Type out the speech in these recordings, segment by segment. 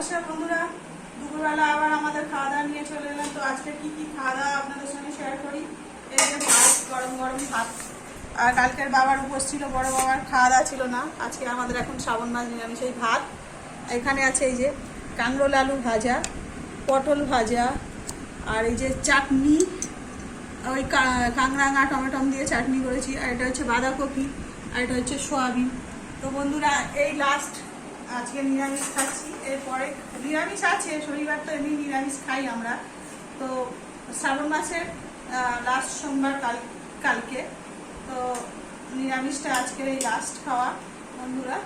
নমস্কার বন্ধুরা, দুপুরবেলা আবার আমাদের খাওয়া দাওয়া নিয়ে চলে এলাম। তো আজকে কি কি খাওয়া দাওয়া আপনাদের সঙ্গে শেয়ার করি। এই যে ভাত, গরম গরম ভাত। আর কালকের বাবার উপোস ছিল, বড় বাবার খাওয়া দাওয়া ছিল না। আজকে আমাদের এখন শ্রাবণ মাস নিরামিষ। সেই ভাত, এখানে আছে এই যে কাঁকরোল আলু ভাজা, পটল ভাজা, আর এই যে চাটনি, ওই কাঁকড়াঙা টমেটো দিয়ে চাটনি করেছি। আর এটা হচ্ছে বাঁধাকপি, আর এটা হচ্ছে সোয়াবিন। তো বন্ধুরা, এই লাস্ট আজকে নিরামিষ খাচ্ছি। এরপরে নিরামিষ আছে, শনিবার তো এমনি নিরামিষ খাই আমরা। তো শ্রাবণ মাসের লাস্ট সোমবার কালকে, তো নিরামিষটা আজকের এই লাস্ট খাওয়া বন্ধুরা।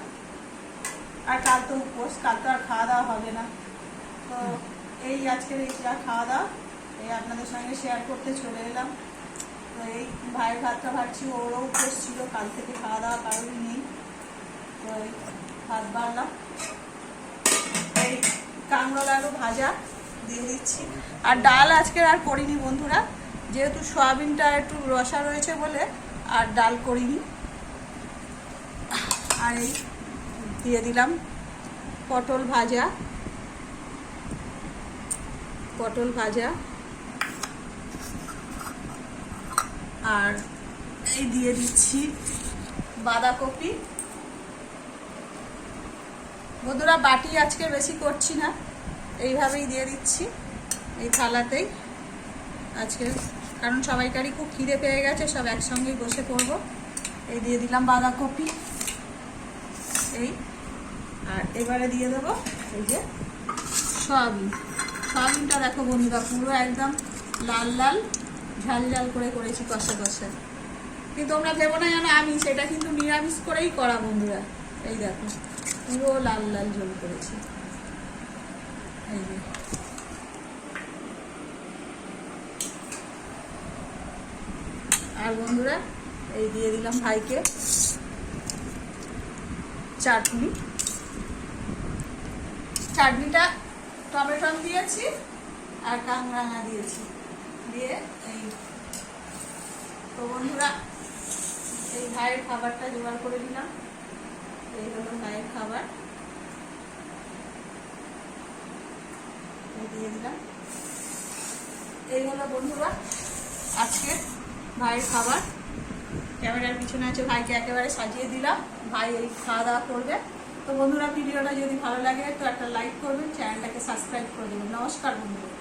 আর কাল তো উপোস, কাল তো আর খাওয়া দাওয়া হবে না। তো এই আজকের এই যা খাওয়া দাওয়া, এই আপনাদের সঙ্গে শেয়ার করতে চলে এলাম। তো এই ভাইয়ের ভাতটা ভাবছি, ওরও উপোস ছিল, কাল থেকে খাওয়া দাওয়া কারোরই নেই। তো এই ভাত বাড়লাম, এই কাঁকরোল আলু ভাজা দিয়ে দিচ্ছি। আর ডাল আজকের আর করিনি বন্ধুরা, যেহেতু সয়াবিনটা একটু রসা রয়েছে বলে আর ডাল করিনি। আর এই দিয়ে দিলাম পটল ভাজা, আর এই দিয়ে দিচ্ছি বাঁধাকপি। বন্ধুরা, বাটি আজকে বেশি করছি না, এইভাবেই দিয়ে দিচ্ছি এই থালাতেই আজকে, কারণ সবাইকারই খুব খিদে পেয়ে গেছে, সব একসঙ্গেই বসে পড়বো। এই দিয়ে দিলাম বাঁধাকপি, এই। আর এবারে দিয়ে দেবো এই যে সয়াবিনটা দেখো বন্ধুরা, পুরো একদম লাল লাল ঝাল ঝাল করে করেছি, কষে কষে। কিন্তু তোমরা ভেবো না যেন আমি, সেটা কিন্তু নিরামিষ করেই করা বন্ধুরা। এই দেখো পুরো লাল লাল ঝোল করেছি, এই যে। আর বন্ধুরা, এই দিয়ে দিলাম ভাইকে চাটনিটা টমেটো দিয়েছি আর কাঁকড়াঙা দিয়েছি, দিয়ে এই। তো বন্ধুরা, এই ভাইয়ের খাবারটা জোগাড় করে দিলাম। এই হলো ভাইয়ের খাবার, দিয়ে দিলাম। এই হলো বন্ধুরা আজকে ভাইয়ের খাবার। ক্যামেরার পিছনে আছে, ভাইকে একেবারে সাজিয়ে দিলাম, ভাই এই খাওয়া দাওয়া করবে। তো বন্ধুরা, ভিডিওটা যদি ভালো লাগে তো একটা লাইক করবেন, চ্যানেলটাকে সাবস্ক্রাইব করে দেবেন। নমস্কার বন্ধুরা।